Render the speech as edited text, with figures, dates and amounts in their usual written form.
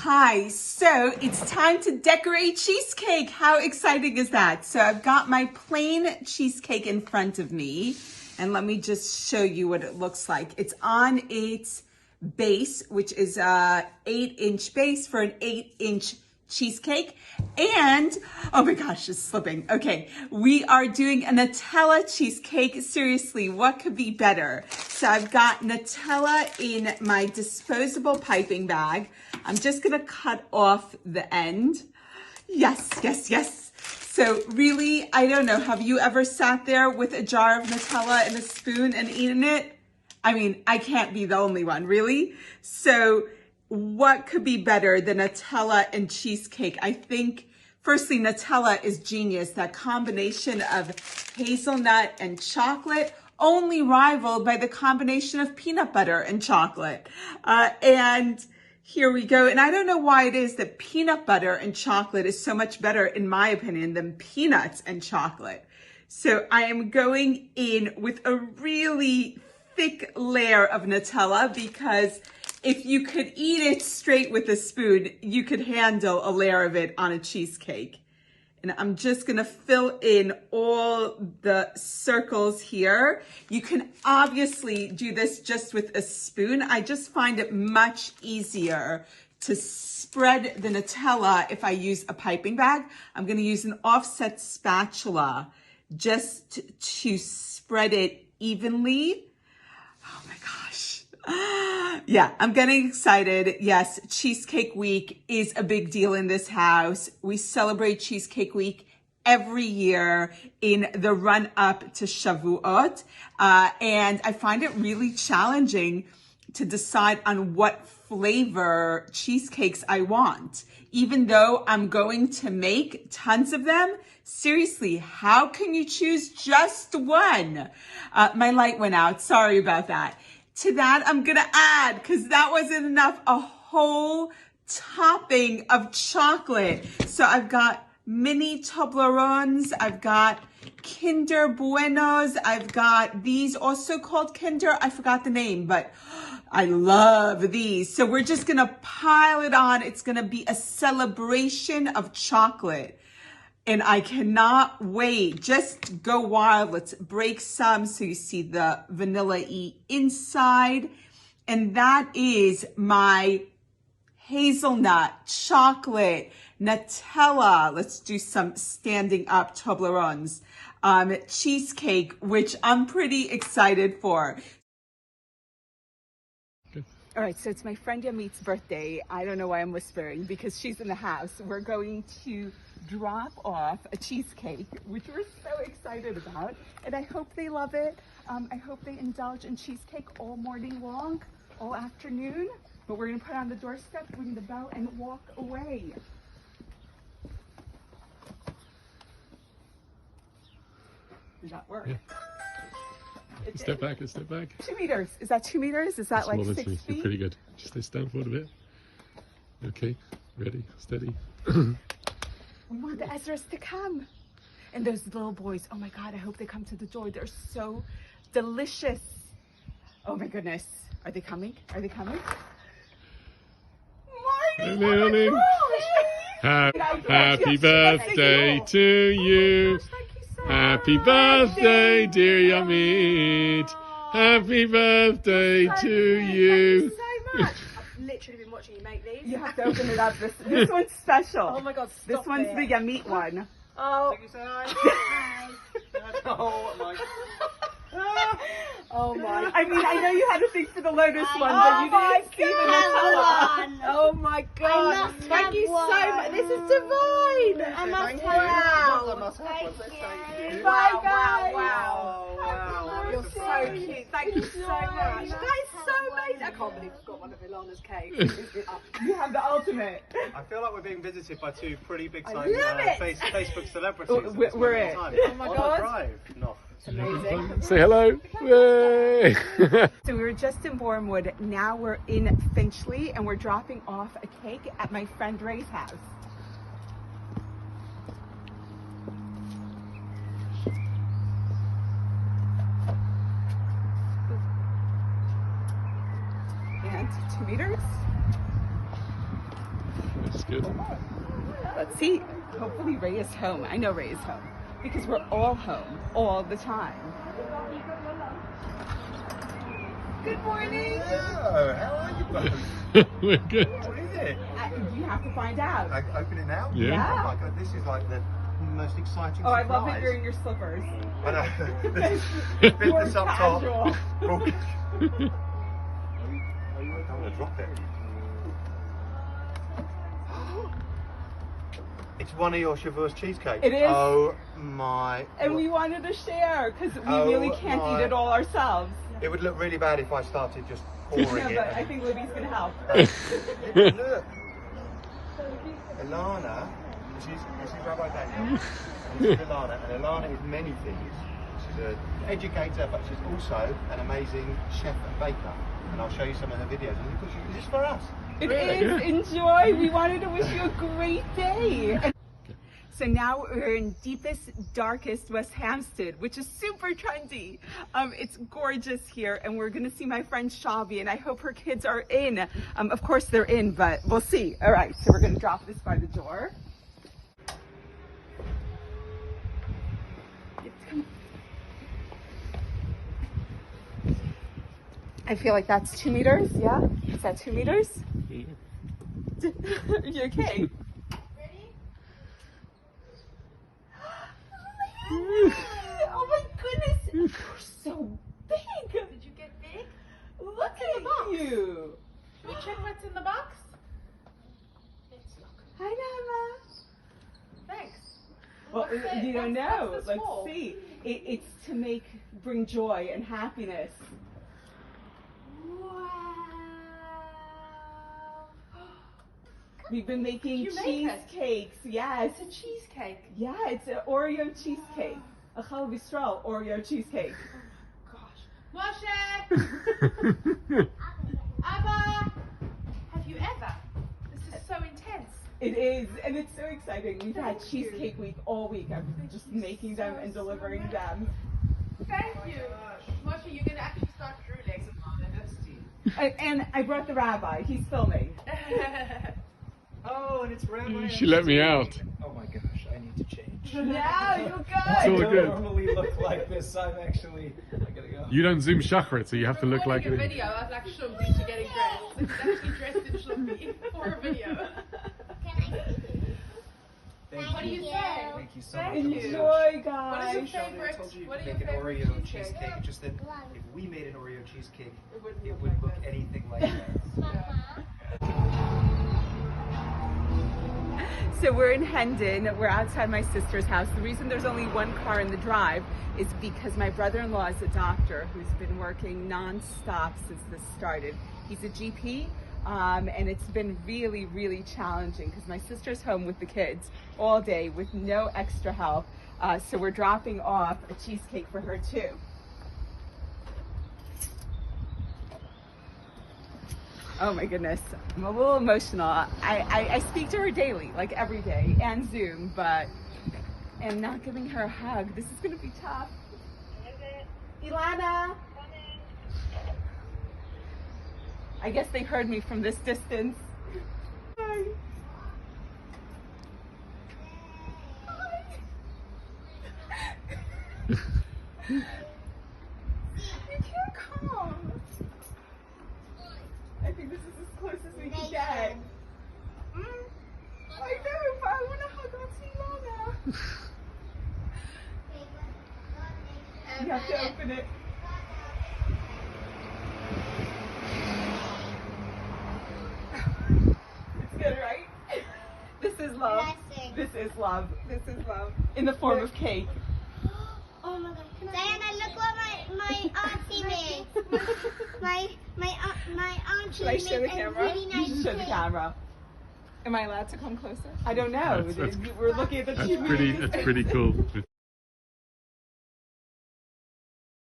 Hi, so it's time to decorate cheesecake. How exciting is that? So I've got my plain cheesecake in front of me, and let me just show you what it looks like. It's on its base, which is a 8-inch base for an 8-inch cheesecake. And oh my gosh, it's slipping. Okay, we are doing a Nutella cheesecake. Seriously, what could be better? So I've got Nutella in my disposable piping bag. I'm just gonna cut off the end. Yes, yes, yes. So really, I don't know, have you ever sat there with a jar of Nutella and a spoon and eaten it? I mean, I can't be the only one, really. So what could be better than Nutella and cheesecake? I think, firstly, Nutella is genius. That combination of hazelnut and chocolate, only rivaled by the combination of peanut butter and chocolate. And here we go. And I don't know why it is that peanut butter and chocolate is so much better, in my opinion, than peanuts and chocolate. So I am going in with a really thick layer of Nutella, because if you could eat it straight with a spoon, you could handle a layer of it on a cheesecake. And I'm just gonna fill in all the circles here. You can obviously do this just with a spoon. I just find it much easier to spread the Nutella if I use a piping bag. I'm gonna use an offset spatula just to spread it evenly. Oh my gosh. Yeah, I'm getting excited. Yes, Cheesecake Week is a big deal in this house. We celebrate Cheesecake Week every year in the run up to Shavuot. And I find it really challenging to decide on what flavor cheesecakes I want. Even though I'm going to make tons of them, seriously, how can you choose just one? My light went out, sorry about that. To that, I'm gonna add, because that wasn't enough, a whole topping of chocolate. So I've got mini Toblerones, I've got Kinder Buenos, I've got these also called Kinder, I forgot the name, but I love these. So we're just gonna pile it on. It's gonna be a celebration of chocolate. And I cannot wait. Just go wild. Let's break some so you see the vanilla-y inside. And that is my hazelnut, chocolate, Nutella. Let's do some standing up Toblerones. Cheesecake, which I'm pretty excited for. All right, so it's my friend Yamit's birthday. I don't know why I'm whispering, because she's in the house. We're going to drop off a cheesecake, which we're so excited about. And I hope they love it. I hope they indulge in cheesecake all morning long, all afternoon. But we're gonna put it on the doorstep, ring the bell, and walk away. Did that work? Yeah. Step back, step back. 2 meters. Is that 2 meters? Is that like 6 feet? You're pretty good. Just stay stand forward a bit. Okay, ready, steady. We want the Ezras to come. And those little boys, oh my God, I hope they come to the door. They're so delicious. Oh my goodness. Are they coming? Are they coming? Morning! Morning! Happy birthday to you. Happy birthday, dear Yamit. Happy birthday to you. Thank you so much. I've literally been watching you make these. You have to open it up. This one's special. Oh my God, stop This one's the Yamit one. Oh. Thank you, say hi. Oh my. Oh my. I mean, I know you had to think for the Lotus one, Oh but you my didn't see the Nutella. God. Oh my God. must Thank have you so one. much. This is divine. I must Wow. I must have one. Thank you. Wow, wow, wow. Oh, wow. You're so cute. Thank you so much. That is so amazing. I can't believe I've got one of Ilana's cakes. You have the ultimate. I feel like we're being visited by two pretty big I time love it. Facebook celebrities. Oh, we're it. Oh my On God. a drive. No. It's amazing. Say hello. Yay. So we were just in Bournemouth. Now we're in Finchley, and we're dropping off a cake at my friend Ray's house. And 2 meters. good. Let's see. Hopefully Ray is home. I know Ray is home because we're all home all the time. Good morning. Hello, how are you both? We're good. What is it? You have to find out. I open it now? Yeah. Oh my god, this is like the most exciting Oh, I surprise. love that you're in your slippers. I know. Business up top. Casual. I don't want to drop it. It's one of your Chevreuse cheesecakes. It is. Oh my. And we wanted to share because we Oh really can't my. eat it all ourselves. It would look really bad if I started just pouring Yeah, but it. I think Libby's gonna help. Look. Ilana, this is Rabbi Daniel. This is Ilana, and Ilana is many things. She's an educator, but she's also an amazing chef and baker. And I'll show you some of her videos. And because this is for us. It Really? is. Enjoy. We wanted to wish you a great day. So now we're in deepest, darkest West Hampstead, which is super trendy. It's gorgeous here, and we're gonna see my friend Shavi, and I hope her kids are in. Of course they're in, but we'll see. All right, so we're gonna drop this by the door. I feel like that's 2 meters, yeah? Is that 2 meters? Are you okay? Oh my goodness, you're so big. Did you get big? Look What's in the box? at you. Should we check what's in the box? Let's look. Hi, Nama. Thanks. Well, What's it? you don't What's know. this Let's for? see. It's to bring joy and happiness. Wow. We've been making You make it? cheesecakes. Yes. It's a cheesecake. Yeah, it's an Oreo cheesecake. A Chal Bistral Oreo cheesecake. Gosh. Moshe! Abba! Have you ever? This is so intense. It is, and it's so exciting. We've had Cheesecake Week all week. I've been just making them and delivering them. Thank you. Moshe, you're going to actually start drooling. And I brought the rabbi. He's filming. Oh, and it's Rabbi. She let me out. Oh my gosh, I need to change. Yeah, you're It's good. all I don't good. normally look like this. I gotta go. You don't zoom shachrit, so you have to look like a it. video of like Shumbi getting dressed. He's actually dressed in Shumbi for a video. What do you say? Thank you so much. Thank you. Enjoy, What is guys. your I favorite? told you What are to your make an favorite Oreo cheesecake? cheesecake. Just that if we made an Oreo cheesecake, wouldn't it look wouldn't like look this. anything like that. So we're in Hendon. We're outside my sister's house. The reason there's only one car in the drive is because my brother-in-law is a doctor who's been working non-stop since this started. He's a GP, and it's been really, really challenging because my sister's home with the kids all day with no extra help. So we're dropping off a cheesecake for her too. Oh my goodness, I'm a little emotional. I speak to her daily, like every day, and Zoom, and not giving her a hug. This is gonna be tough. Ilana! I guess they heard me from this distance. Hi. You can't come. I think this is as close as we can get. I know, but I want to hug Auntie Ilana. You have to open it. It's good, right? This is love. This is love. This is love. In the form of cake. Oh my god. Diana, look what my auntie made. My auntie Should I show the made a camera? really You nice should show the cake. camera. Am I allowed to come closer? I don't know. That's We're looking at the That's TV. pretty. That's pretty cool.